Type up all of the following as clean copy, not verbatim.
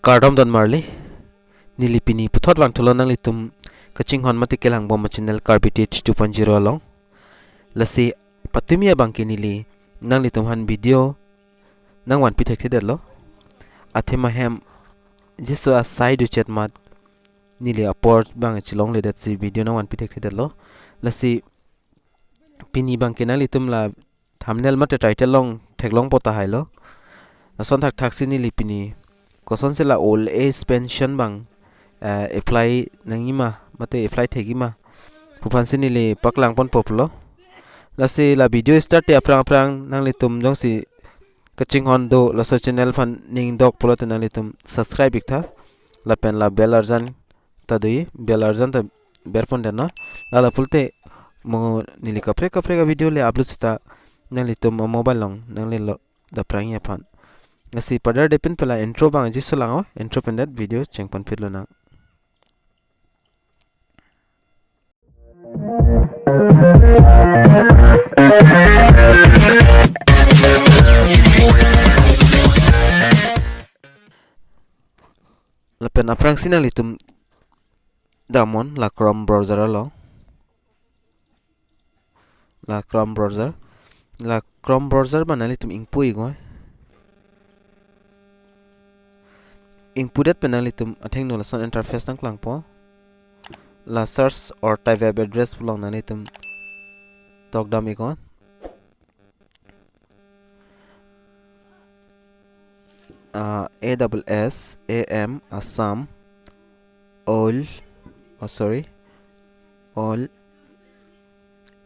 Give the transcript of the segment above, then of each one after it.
Kardom dan marli nilipini puthot wang tholon nang litum kaching hon mati kelang bom channel Karbi 2.0 along lasi patumia bangki nili nang litum han video nang wan pithek thedel lo athema hem jiso a side chat mat nili aport bang chilong le dat si video nang wan pithek thedel lo lasi pini bangki nang litum la thumbnail mate title long theklong pota hailo ason thak thak sini lipini Koson sila old age pension bang apply nangima mate apply thegima pupan sini le paklang pon poplo lasi la video start te aprang nang litum jong si kaching hondo Laso channel fan ning dok polo te nang litum subscribe ikta la pen la bell arjan ta dui bell arjan ta berpon den no la pulte mo nili kapre ka video le upload sta nang litum mobile long nang le lo da prang ya pan ngasi pada depend pela intro bang ji solango intro pendat video chengpan phirlo na lepen aprang sinang litum damon la Chrome browser lo la Chrome browser banali tum ingpui go inputet penalitum atheng no lason interface nang klang po la search or type web address belong nanitum tokdam ikon AWS AM Assam all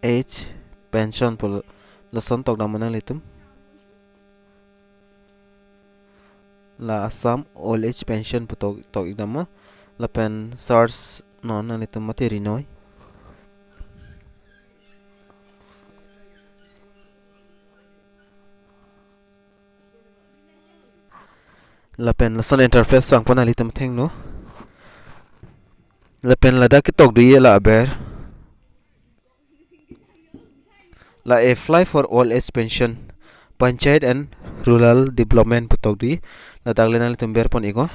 age pension pul lason tokdam manalitum la Assam old age pension putok tok idama la pen search non ani tum materi noi la pen lason interface wang pon ali tum theng no la pen la da ki tok du la ber la apply for all age pension Panchayat and Rural Development putok di la taglena litum ber pon iko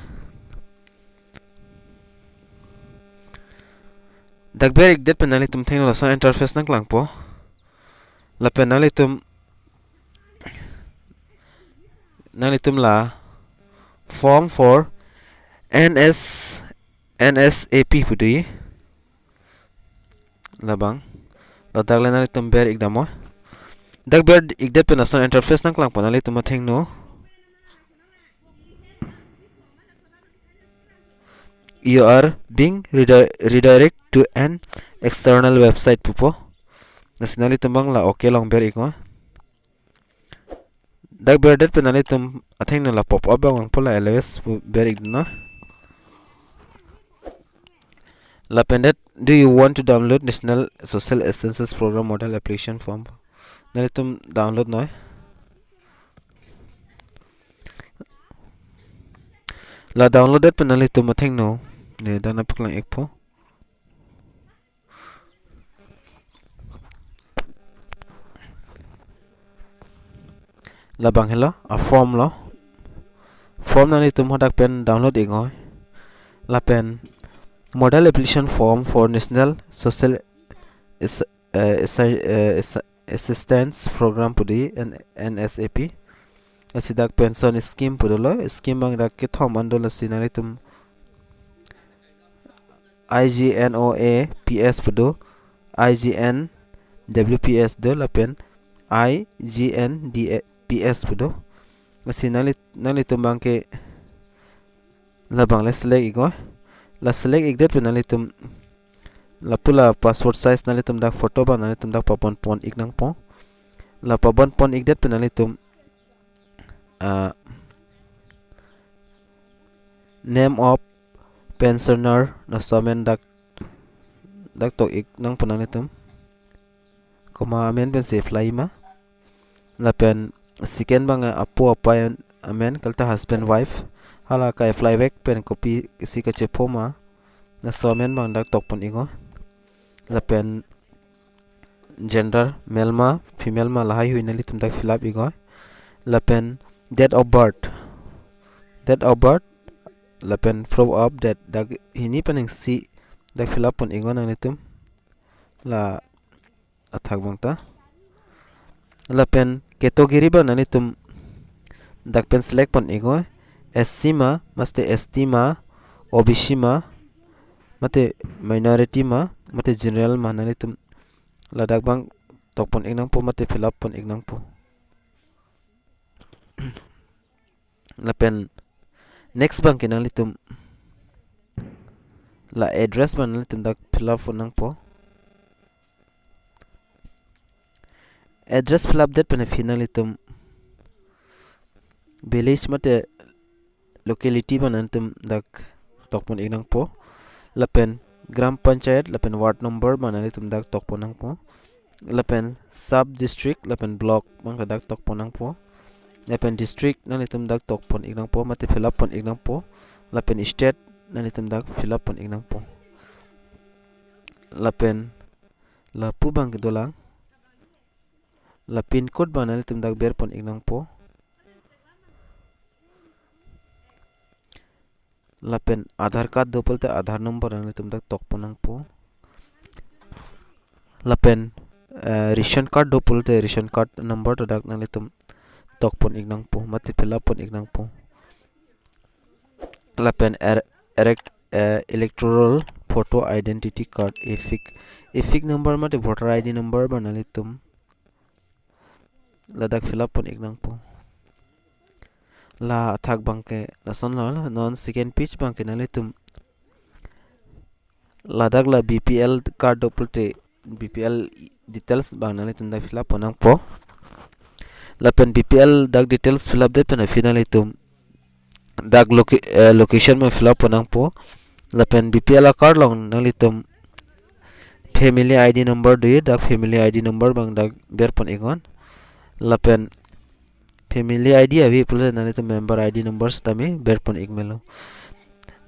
dagber ik det penali tum theng la sa interface nang lang po la penali tum la form for NSAP pudi la bang la taglena litum ber ik damo dagber igdet penasan interface nang klang panali tuma theng no you are being redirect to an external website pupo nasinali tumbang la okay long ber iko dagber det penali tum atheng no la pop up bang pola LS ber igna la pendet do you want to download national social assistance program model application form nali tum download noy la downloaded penali tum atheng no ne dana paklang ekpo la bang hello a form nali tum hodak pen download ingoy la pen model application form for national social assistance program pudi NSAP asidak pension scheme pudolo scheme bang dak ke thom andol asinari tum IGNOA PS pudo IGN WPS do la pen IGN DPS pudo asinali tum bang ke la bang le select igo la select igdet penali tum la pula password size nali tum dak photo ba nali tum dak papon pon ignang po la papon pon igdet penali tum name of pensioner na somen dak tok ignang penali tum koma amen pen save laima la pen second banga apo apayan amen kalta husband wife hala kai fly back pen copy si ka chepoma na somen bang dak tok pon igo la pen gender male ma female ma lahai hui nali tum dak fill up igo la pen date of birth lapen throw up that dag hini paning si dag fill up pon ingon nang litum la athak bangta lapen category ba nang litum dag pen select pon ingo SC ma maste ST ma OBC ma mate minority ma mate general ma nang litum la dag bang tok pon ingnang po mate fill up pon ingnang po lapen next bang kinang litum la address ban litum dak fill up nang po address fill up that pen final litum village mate locality ban antum dak tokpon inang po lapen gram panchayat lapen ward number ban litum dak tokpon nang po lapen sub district lapen block bang dak tokpon nang po lapen district nang litum dak tokpon inang po mate fill up pon inang po lapen state nang litum dak fill up pon inang po lapen la pu bang dolang la pin code ban litum dak ber pon inang po lapen aadhar card do polte aadhar number nang litum dak tokpon nang po lapen ration card do polte ration card number to dak nang litum tokpon inang po mate fill up pon inang po lapen electoral photo identity card efik number mate voter ID number ban litum ladak fill up pon inang po la athak bangke lason la non second page bangke nalitum ladak la BPL card dopulte BPL details bang nalitum dak fill up ponang po lapen BPL dak details fill up de pen finalitum dak location ma fill up ponang po lapen BPL card long nalitum family ID number de dak family ID number bang dak ber pon ingon lapen family ID avi pula nani to member ID numbers tami berpon igmelo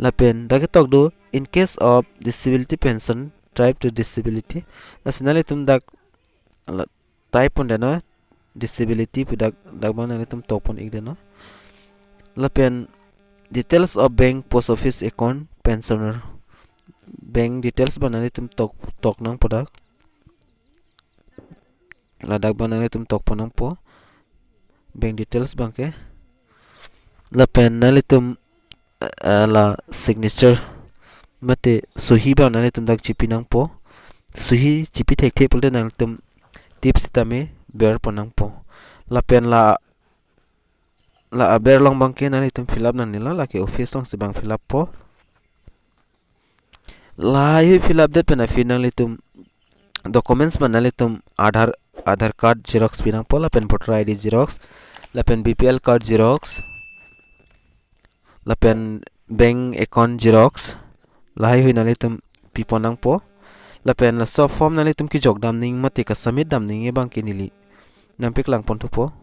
lapen dagetok do in case of disability pension type to disability nasinali tum dak type on dano disability pudak dagbang nani tum topon igdeno lapen details of bank post office account pensioner bank details banani tum tok nang pudak ladak banani tum tok ponang po bank details bangke lapen nalitum la signature mate suhi ba nalitum dak chipi nang po suhi chipi thek pulte nalitum tips tame ber ponang po lapen la aber long bangke nalitum fill up nan nila la ke office long se bang fill up po la yu fill up det pena finalitum documents manalitum Aadhaar card xerox pinang po lapen voter ID xerox lapen BPL card xerox lapen bank account xerox lahai hui nalitum piponang po lapen la soft form nalitum ki jog damning mate ka submit damning e bang kinili nampik lang pon po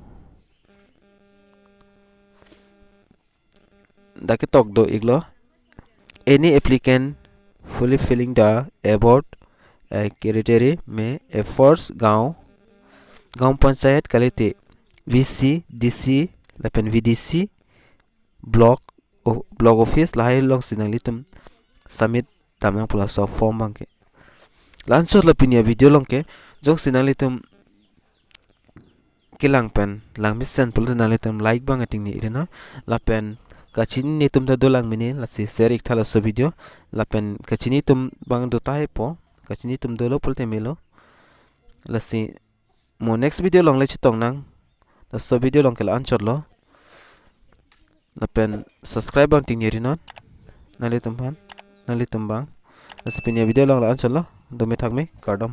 dakitok do iglo any applicant fully filling the above criteria में efforts गांव पंचायत कलेते VC DC lapen VDC block office lahai long sinalitum submit tamang pula soft form bangke lansor lapinia video long ke jok sinalitum kilang pen lang mission pula nalitum like bang ating ni irena lapen kachin ni tum ta dolang mini lasi share ik thala so video lapen kachini tum bang do tai po kachini tum dolo pulte melo lasi mo next video long le chitong nang la so video long kala answer lo lapen subscribe bang ting yeri non nali tum bang lasi pinia video long la answer lo do me thak me Kardom